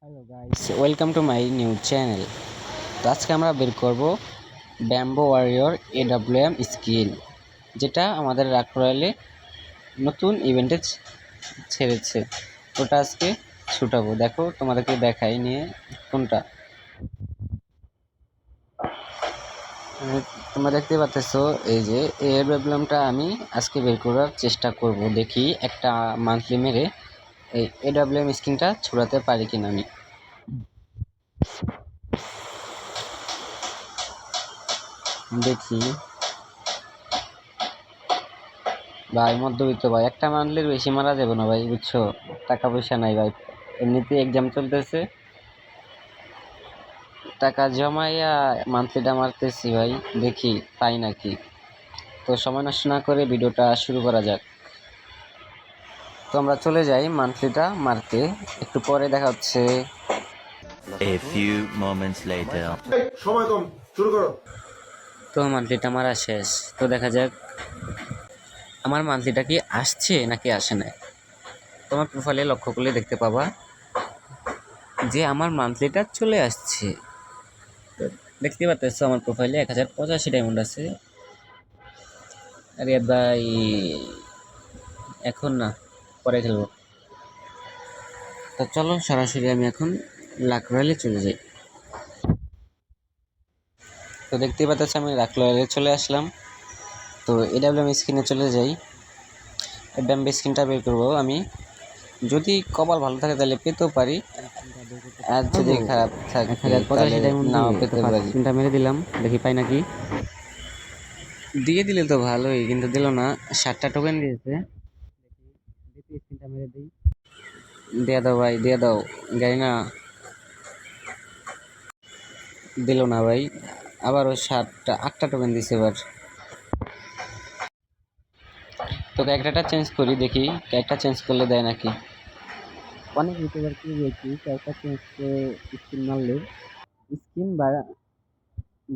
Hello guys, welcome to my new channel. তো আজকে আমরা বের করব ব্যাম্বো ওয়ারিয়র AWM স্কিন, যেটা আমাদের রাক রয়্যালে নতুন ইভেন্টে ছেড়েছে। ওটা আজকে ছুটাবো। দেখো, তোমাদেরকে দেখাই নিয়ে কোনটা। তোমরা দেখতে পাচ্ছ এই যে AWMটা আমি আজকে বের করার চেষ্টা করব। দেখি একটা মান্থলি মেরে এই AWM স্কিনটা ছুড়াতে পারি কিনা আমি। দেখি ভাই, মধ্যবিত্ত ভাই, একটা মান্থলির বেশি মারা যাবে না ভাই, বুঝছো? টাকা পয়সা নাই ভাই, এমনিতে এক্সাম চলতেছে, টাকা জমাইয়া মান্থলিটা মারতেছি ভাই। দেখি পাই নাকি। তো সময় নষ্ট না করে ভিডিওটা শুরু করা যাক। তো আমরা চলে যাই মান্থলিটা মারতে, একটু পরে দেখা হচ্ছে। A few moments later. সময় কম, শুরু করো। তো মান্থলিটা মারা শেষ। তো দেখা যাক আমার মান্থলিটা কি আসছে নাকি আসে না। তোমার প্রোফাইলে লক্ষ্য করলে দেখতে পাবা যে আমার মান্থলিটা চলে আসছে। দেখতে পাচ্ছ আমার প্রোফাইলে 1085 ডায়মন্ড আছে। আরে ভাই, এখন না, পরে খেলবো। তো চলো সরাসরি আমি এখন লাক রয়্যালে চলে যাই। তো দেখতে পাচ্ছ আমি লাক রয়্যালে চলে আসলাম। তো AWM স্ক্রিনে চলে যাই। AWM স্ক্রিনটা বের করবো আমি। যদি কপাল ভালো থাকে তাহলে পেতেও পারি, আর যদি খারাপ থাকে তাহলে নাও পেতে পারি। স্ক্রিনটা মেরে দিলাম, দেখি পাই নাকি। দিয়ে দিলে তো ভালোই, কিন্তু দিল না। 7টা টোকেন দিয়েছে। দেখি স্ক্রিনটা মেরে দিই। দিয়ে দাও ভাই, দিয়ে দাও। গাড়ি না, দিল না ভাই। আবারও 8টা টোকেন দিছে এবার। তো ক্যারেক্টারটা চেঞ্জ করি, দেখি ক্যারেক্টার চেঞ্জ করলে দেয় নাকি। অনেক ইউটিউবারকে দেখি ক্যারেক্টার চেঞ্জ করে স্কিন মারলে স্কিন বা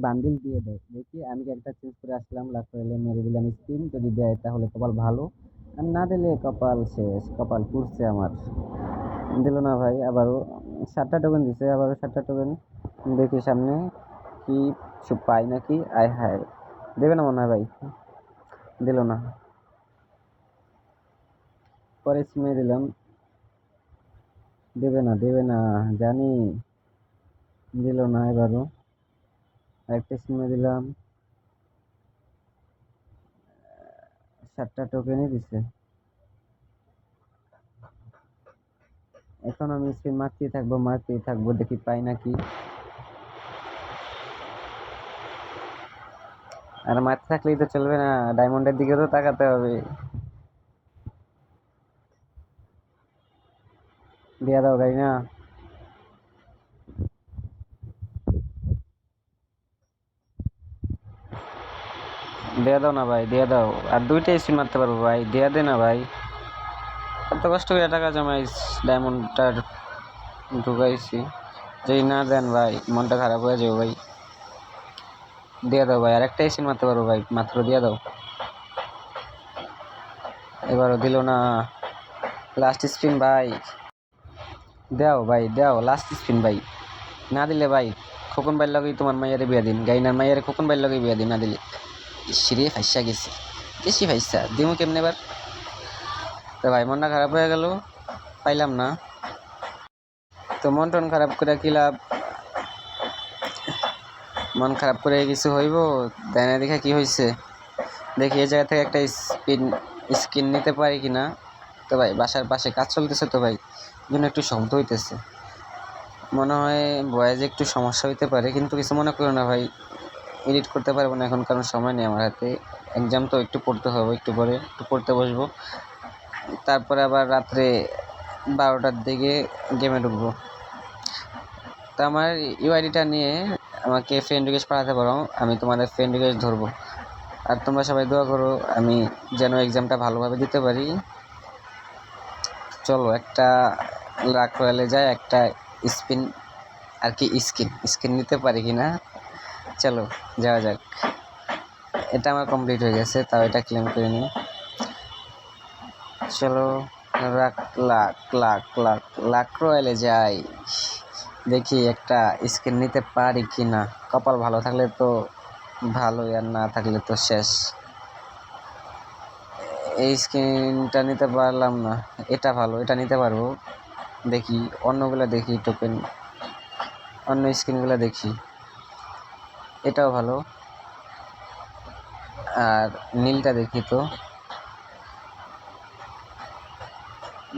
বান্ডিল দিয়ে দেয়। দেখি আমি ক্যারেক্টার চেঞ্জ করে আসলাম, লাস্ট রয়্যালে মেরে দিলাম স্কিন। যদি দেয় তাহলে কপাল ভালো, আর না দিলে কপাল শেষ, কপাল পুড়ছে আমার। দিল না ভাই। আবারও 7টা টোকেন দিছে, আবারও 7টা টোকেন। দেখি সামনে কি কিছু পাই নাকি। আয় হায়, দেবে না মনে হয় ভাই, দিল না। পরে সিমে দিলাম, দেবে না, দেবে না জানি, দিল না। এবারও আরেকটা সিমে দিলাম, 7টা টোকেনই দিছে। এখন আমি স্পিন মারতেই থাকবো, মারতেই থাকবো, দেখি পাই নাকি। আর মারতে থাকলেই তো চলবে না, ডায়মন্ডের দিকে তো তাকাতে হবে। দিয়া দাও গাড়ি না, দিয়ে দাও না ভাই, দিয়ে দাও। আর 2টা স্পিন মারতে পারবো ভাই, দিয়ে দে না ভাই। এত কষ্ট করে টাকা জমাই ডায়মন্ডটার ঢুকাইছি, যদি না দেন ভাই মনটা খারাপ হয়ে যাবে ভাই। দিয়ে দাও ভাই, আর একটা স্পিন মারতে পারবো ভাই, মাত্র দিয়ে দাও। এবারও দিল না, লাস্ট স্পিন ভাই, দাও ভাই দাও, লাস্ট স্পিন ভাই। না দিলে ভাই খোকন ভাইয়ের লগেই তোমার মাইয়ারে বিয়া দিন, গাইনার মাইয়ারে খোকন ভাইয়ের লগেই বিয়া দিন। না দিলে সিঁড়িয়ে ফাইসা গেছি, গেছি ফাইসা দিমু কেমনে এবার। তো ভাই মনটা খারাপ হয়ে গেল, পাইলাম না। তো মন টন খারাপ করে কি লাভ, মন খারাপ করে কিছু হইব? তাই না, দেখে কি হয়েছে দেখি এই জায়গা থেকে একটা স্কিন নিতে পারি কিনা। তো ভাই বাসার পাশে কাজ চলতেছে, তো ভাই জন্য একটু শব্দ হইতেছে, মনে হয় ভয়েসে একটু সমস্যা হইতে পারে, কিন্তু কিছু মনে করো না ভাই। এডিট করতে পারবো না এখন, কারণ সময় নেই আমার হাতে। এক্সাম তো একটু পড়তে হবে, একটু পরে একটু পড়তে বসবো, তারপরে আবার রাত্রে 12টার দিকে গেমে ঢুকবো। তো আমার ইউআইডিটা নিয়ে আমাকে ফ্রেন্ড রিকোয়েস্ট পাঠাতে পারো, আমি তোমাদের ফ্রেন্ড রিকোয়েস্ট ধরবো। আর তোমরা সবাই দোয়া করো আমি যেন এক্সামটা ভালোভাবে দিতে পারি। চলো একটা লাক রয়্যালে যায়, একটা স্পিন আর কি স্কিন নিতে পারি কিনা। চলো যাওয়া যাক। এটা আমার কমপ্লিট হয়ে গেছে, তাও এটা ক্লেম করে নিই। চলো লাখ লাখ লাখ লাখ লাখ রয়েলে যাই, দেখি একটা স্কিন নিতে পারি কি না। কপাল ভালো থাকলে তো ভালোই, আর না থাকলে তো শেষ। এই স্কিনটা নিতে পারলাম না, এটা ভালো, এটা নিতে পারবো। দেখি অন্যগুলো, দেখি টোকেন অন্য স্কিনগুলো দেখি, এটাও ভালো। আর নীলটা দেখি তো,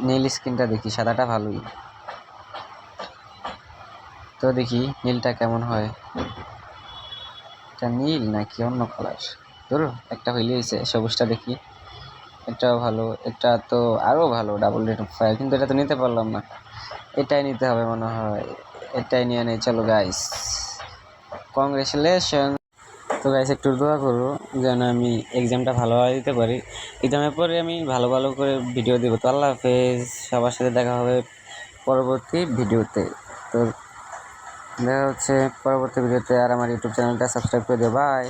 নীল স্কিনটা দেখি, সাদাটা ভালোই। তো দেখি নীলটা কেমন হয়, এটা নীল নাকি অন্য কালার, ধরো একটা হইলে হয়েছে। সবুজটা দেখি, এটাও ভালো, এটা তো আরও ভালো, ডাবল রেট অফ ফায়ার, কিন্তু এটা তো নিতে পারলাম না। এটাই নিতে হবে মনে হয়, এটাই নিয়ে নেই। চলো গাইস, কংগ্রেচুলেশন। তো গাইস একটু দোয়া করো যেন আমি এক্সামটা ভালোভাবে দিতে পারি। এক্সামের পরে আমি ভালো ভালো করে ভিডিও দেবো। তো আল্লাহ হাফেজ, সবার সাথে দেখা হবে পরবর্তী ভিডিওতে। তো দেখা হচ্ছে পরবর্তী ভিডিওতে। আর আমার ইউটিউব চ্যানেলটা সাবস্ক্রাইব করে দিও। বাই।